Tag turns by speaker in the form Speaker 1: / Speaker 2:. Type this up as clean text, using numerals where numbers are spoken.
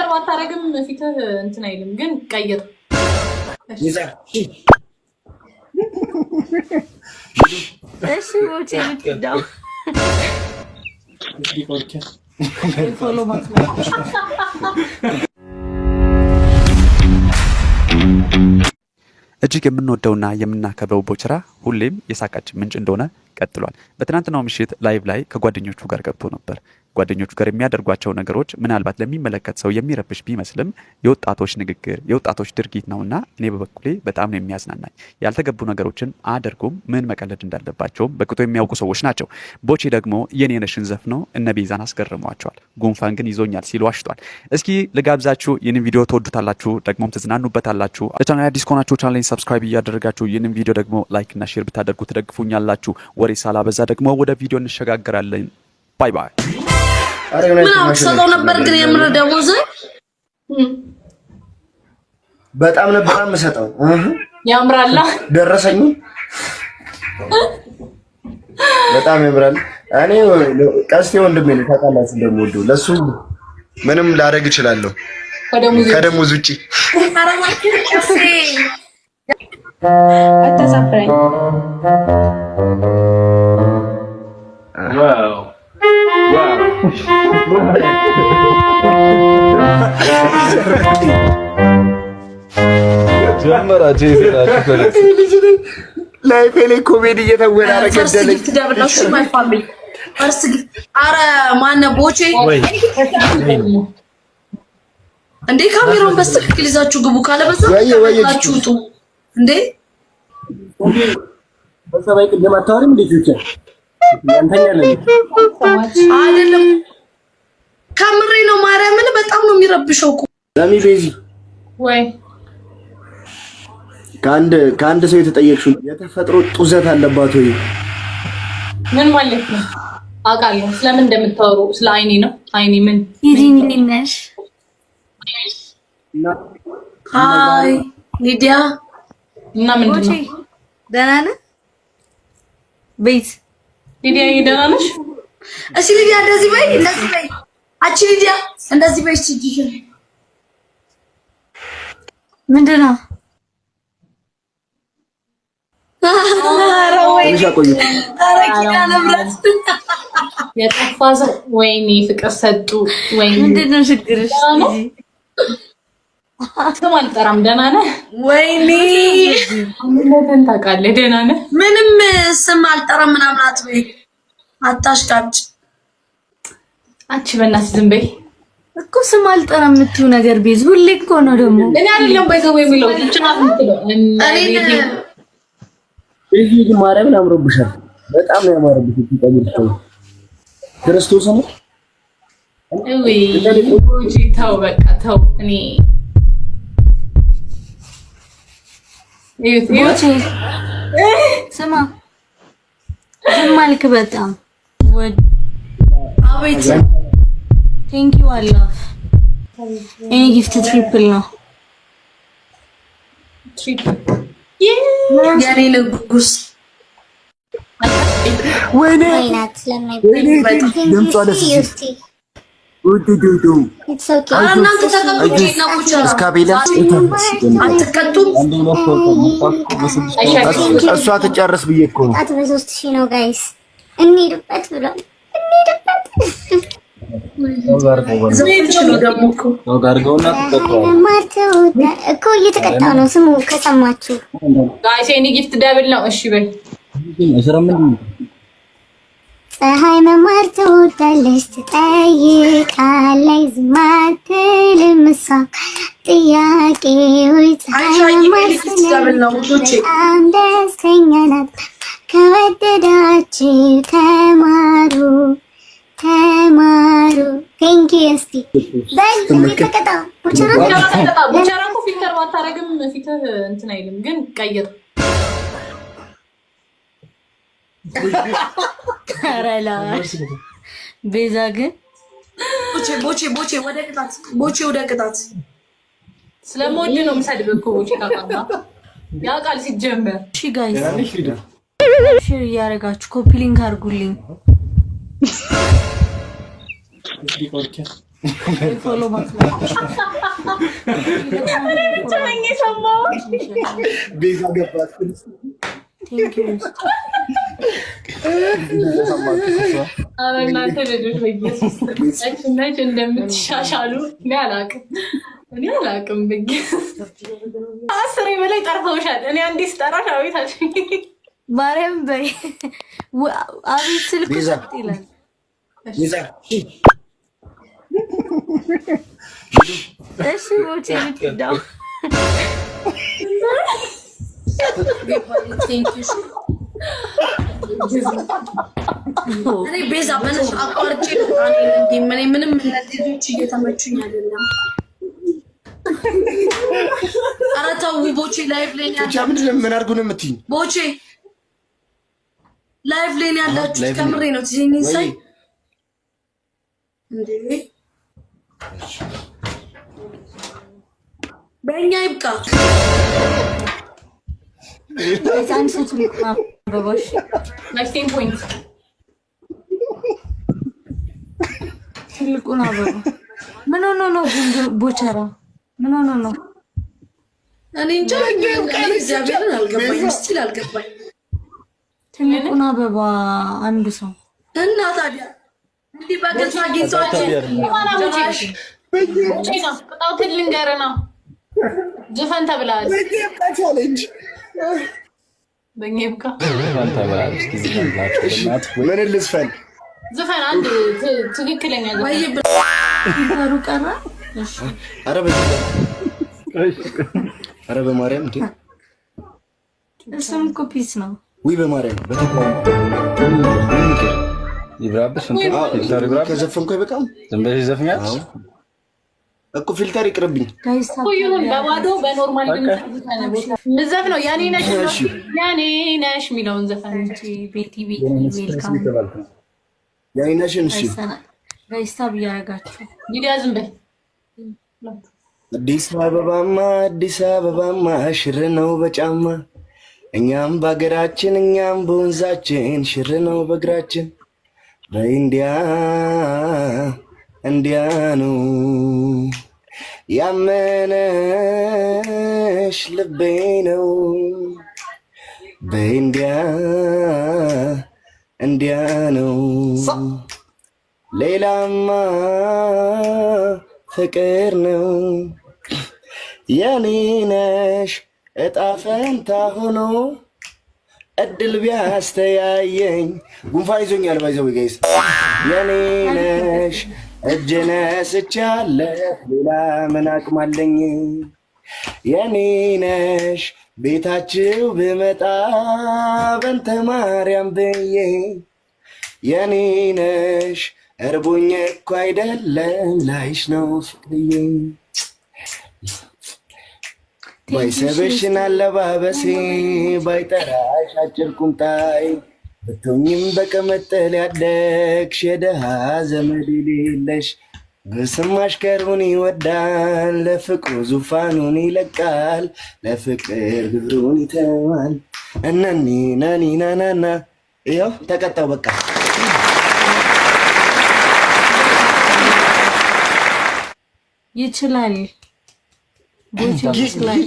Speaker 1: ፊልተር ባታረግም ፊትህ እንትን አይልም ግን ቀይር
Speaker 2: እሺ ወጪ ልትዳው ፎሎ ማክስ
Speaker 3: እጅግ የምንወደውና የምናከብረው ቦችራ ሁሌም የሳቃችን ምንጭ እንደሆነ ቀጥሏል። በትናንትናው ምሽት ላይቭ ላይ ከጓደኞቹ ጋር ገብቶ ነበር። ጓደኞቹ ጋር የሚያደርጓቸው ነገሮች ምናልባት ለሚመለከት ሰው የሚረብሽ ቢመስልም የወጣቶች ንግግር የወጣቶች ድርጊት ነውና እኔ በበኩሌ በጣም ነው የሚያዝናናኝ። ያልተገቡ ነገሮችን አደርጉም ምን መቀለድ እንዳለባቸውም በቅጡ የሚያውቁ ሰዎች ናቸው። ቦቼ ደግሞ የኔነሽን ዘፍነው እነ ቤዛን አስገርመዋቸዋል። ጉንፋን ግን ይዞኛል ሲሉ አሽቷል። እስኪ ልጋብዛችሁ። ይህንን ቪዲዮ ትወዱታላችሁ፣ ደግሞም ትዝናኑበታላችሁ። ለቻናሌ አዲስ ከሆናችሁ ቻናሌን ሰብስክራይብ እያደረጋችሁ ይህንን ቪዲዮ ደግሞ ላይክ እና ሼር ብታደርጉ ትደግፉኛላችሁ። ወሬ ሳላበዛ ደግሞ ወደ ቪዲዮ እንሸጋገራለን። ባይ ባይ።
Speaker 4: ምን አውሰጠው ነበር ግን የምር ደሞዝ
Speaker 5: በጣም ነበር የምሰጠው።
Speaker 1: ያምራላ
Speaker 5: ደረሰኝ በጣም ያምራል። እኔ ቀስቴ ወንድሜ ነው ታውቃላችሁ፣ እንደምወደው ለሱ ምንም ላደርግ እችላለሁ ከደሞዝ ውጪ።
Speaker 1: አታሳፍረኝ።
Speaker 6: ዋው ጀመራችሁ
Speaker 5: ላይፍ ላይ ኮሜዲ እየተወራረደ ገደለኝ።
Speaker 4: ትደብላሽ ማይ ፋሚሊ ፈርስ አረ ማነ ቦቼ እንዴ ካሜራውን በስትክክል ይዛችሁ ግቡ። ካለበዛ ታችሁ ውጡ እንዴ
Speaker 5: በሰባይ ቅድም አታወሪም እንዴ ፊውቸር
Speaker 4: አይደለም ከምሬ ነው። ማርያምን በጣም ነው የሚረብሸው እኮ
Speaker 5: ለሚ ቤዚ
Speaker 1: ወይ
Speaker 5: ከአንድ ሰው የተጠየቅሽው የተፈጥሮ ጡዘት አለባት ወይ?
Speaker 1: ምን ማለት ነው? አውቃለሁ ስለምን እንደምታወሩ ስለ አይኔ ነው። አይኔ ምን
Speaker 2: ይዲንነሽ
Speaker 4: ሃይ ሊዲያ
Speaker 1: እና ምንድን ነው?
Speaker 2: ደህና ነህ? ቤት
Speaker 1: ሊዲያ ደህና ነሽ?
Speaker 4: እሺ ሊዲያ እንደዚህ በይ፣ እንደዚህ በይ። አቺ ሊዲያ እንደዚህ በይ። እሺ ጂጂ
Speaker 2: ምንድን ነው?
Speaker 4: ኧረ ወይ ኧረ ኪዳነ ምሕረት
Speaker 1: የጠፋ ሰው ወይኔ ፍቅር ሰጡ። ወይኔ
Speaker 2: ምንድን ነው ችግርሽ?
Speaker 1: ስም አልጠራም። ደህና ነህ?
Speaker 4: ወይኔ
Speaker 1: ምንድን ታውቃለህ? ደህና ነህ?
Speaker 4: ምንም ስም አልጠራም ምናምን አትበይ፣ አታሽቃጭ።
Speaker 1: አንቺ በእናትሽ ዝም በይ
Speaker 2: እኮ ስም አልጠራም የምትይው ነገር ቤዝ ሁሌ እኮ ነው ደግሞ።
Speaker 1: እኔ አይደለም ባይዘው የሚለው ብቻ አትምትለው።
Speaker 5: እዚህ ማርያምን አምሮብሻል። በጣም ነው ያማረብሽ። ትጠብቂው ክርስቶስ ነው።
Speaker 1: ወይ ወጂ ተው በቃ ተው። እኔ
Speaker 2: ቦቼ ስማ ዝም አልክ በጣም
Speaker 4: አቤት
Speaker 2: ቴንክ ዩ አላህ። እኔ ጊፍት ትሪፕል ነው
Speaker 1: ትሪፕል
Speaker 4: የኔ ንጉስ
Speaker 5: ወይኔ እሷ ትጨርስ ብዬ እኮ ነው።
Speaker 7: በሶስት ሺህ ነው ጋይስ እንሂድበት ብሏል። እንሂድበት እኮ እየተቀጣ ነው ስሙ ከሰማችሁ
Speaker 1: ጋይስ የኔ ጊፍት ደብል ነው። እሺ በይ
Speaker 7: ፀሐይ መማር ትወዳለች ትጠይቃለች ዝም አትልም እሷ ጥያቄዎች ፀሐይ መማር በጣም ደስተኛ ናት። ከወደዳችሁ ተማሩ ተማሩ። ቴንክ ዩ እስቲ በል ተቀጣ
Speaker 1: ቡቻራ እኮ ፊልተር ባታረግም ፊትህ እንትን አይልም ግን ቀይር
Speaker 2: አረላሽ ቤዛ ግን
Speaker 4: ቦቼ ወደ ቅጣት
Speaker 1: ስለምወድ ነው የምሰድብ እኮ ቦቼ ታውቃለህ። ያ ቃል ሲጀመር
Speaker 2: እሺ ጋይስ ሼር እያደረጋችሁ ኮፒ ሊንክ አድርጉልኝ። ፎሎ ማስላክ
Speaker 5: ቤዛ ገባት።
Speaker 2: ቴንክ ዩ
Speaker 1: እናንተ ልጆች በኢየሱስ ነች እንደምትሻሻሉ እኔ አላውቅም። አስሬ በላይ ጠርተውሻል። እኔ አንዴ ስጠራሽ አቤት አልሽኝ።
Speaker 2: ማርያም በይ አቤት ስልክ ሰጥ ይላል።
Speaker 5: ቤዛ
Speaker 2: እሺ ወጪ ልትዳው
Speaker 4: እኔ ቤዛ በነሽ አቋርጬ ምንም ለልጆች እየተመቹኝ አይደለም። ኧረ ተው ቦቼ ላይቭ ላይ
Speaker 5: ምንድን ነው? ምን አድርጉ ነው የምትይኝ?
Speaker 4: ቦቼ ላይቭ ላይ ያላችሁ ከምሬ ነው። ትይኝ ሳይ እንዴ በእኛ ይብቃ።
Speaker 2: በዛን ሰዓት ነው በባሽ
Speaker 1: ናይስቲን ፖይንት
Speaker 2: ትልቁን አበባ ምን ሆኖ ነው ቦቸራ ምን ሆኖ ነው?
Speaker 4: እኔ እንጃ እግዚአብሔርን አልገባኝ። ምስል አልገባኝ።
Speaker 2: ትልቁን አበባ አንድ ሰው
Speaker 4: እና ታዲያ እንዲህ በገዛ ጊዜያችን
Speaker 1: ቅጣቱን ልንገርህ ነው። ዝፈን ተብለሃል። በእኛ ይብቃ።
Speaker 5: ምን ልዝፈን?
Speaker 1: ዝፈን አንድ ትክክለኛ ዝፈን።
Speaker 2: ቀረ።
Speaker 5: ኧረ በማርያም እንዴ!
Speaker 2: እሱም እኮ ፒስ ነው።
Speaker 5: ውይ በማርያም በተቋም
Speaker 6: ይብራብሽ
Speaker 5: ከዘፈንኩ አይበቃም?
Speaker 6: ዝም ብለሽ ዘፍኛለሽ
Speaker 5: እኮ ፊልተር ይቅርብኝ።
Speaker 1: ይሁን በባዶ በኖርማል ምዘፍ ነው። ያኔ ነሽ የሚለውን ዘፈን
Speaker 2: ቤቲ ዌልካም
Speaker 5: ያኔ ነሽን። እሺ
Speaker 2: ጋይስታ ብያረጋችሁ
Speaker 1: ሊዲያ ዝም በይ።
Speaker 5: አዲስ አበባማ ሽር ነው በጫማ እኛም በሀገራችን እኛም በወንዛችን ሽር ነው በእግራችን እንዲያ ነው ያመነሽ ልቤ ነው እንዲያ ነው ሌላማ ፍቅር ነው የኔ ነሽ እጣ ፈንታ ሆኖ እድል ቢያስተያየኝ ጉንፋን ይዞኛል። ባይዘው ጋይስ የኔ ነሽ እጅ ነስቻለሁ ሌላ ምን አቅም አለኝ? የኔ ነሽ ቤታችሁ ብመጣ በንተ ማርያም ብዬ የኔ ነሽ እርቦኝ እኮ አይደለም ላይሽ ነው ፍቅርዬ ባይሰብሽን አለባበሴ ባይጠራሽ አጭር ቁምጣይ ብትሆኝም በቅምጥል ያደግሽ የደሃ ዘመድ የሌለሽ በስማሽ ከሩን ይወዳል ለፍቅሩ ዙፋኑን ይለቃል ለፍቅር ግብሩን ይተዋል እነኒ ናኒ ናናና ይኸው ተቀጣው በቃ
Speaker 2: ይችላል ቦቼ ይችላል